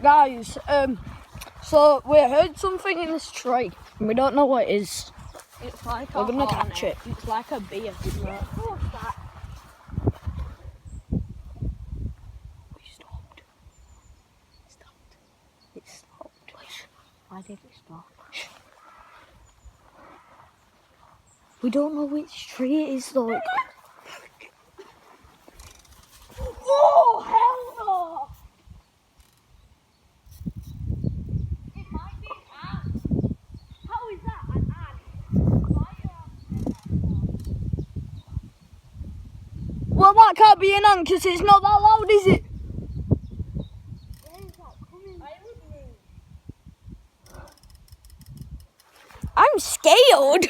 Guys, so we heard something in this tree and we don't know what it is. It's like We're gonna catch it. It's like a beer. Isn't it? What's that? We stopped. It stopped. Why did it stop? We don't know which tree it is though. Oh, hell no! It might be an ant. How is that an ant? Why Well, that can't be an ant because it's not that loud, is it? where is that coming? I would move. I'm scared.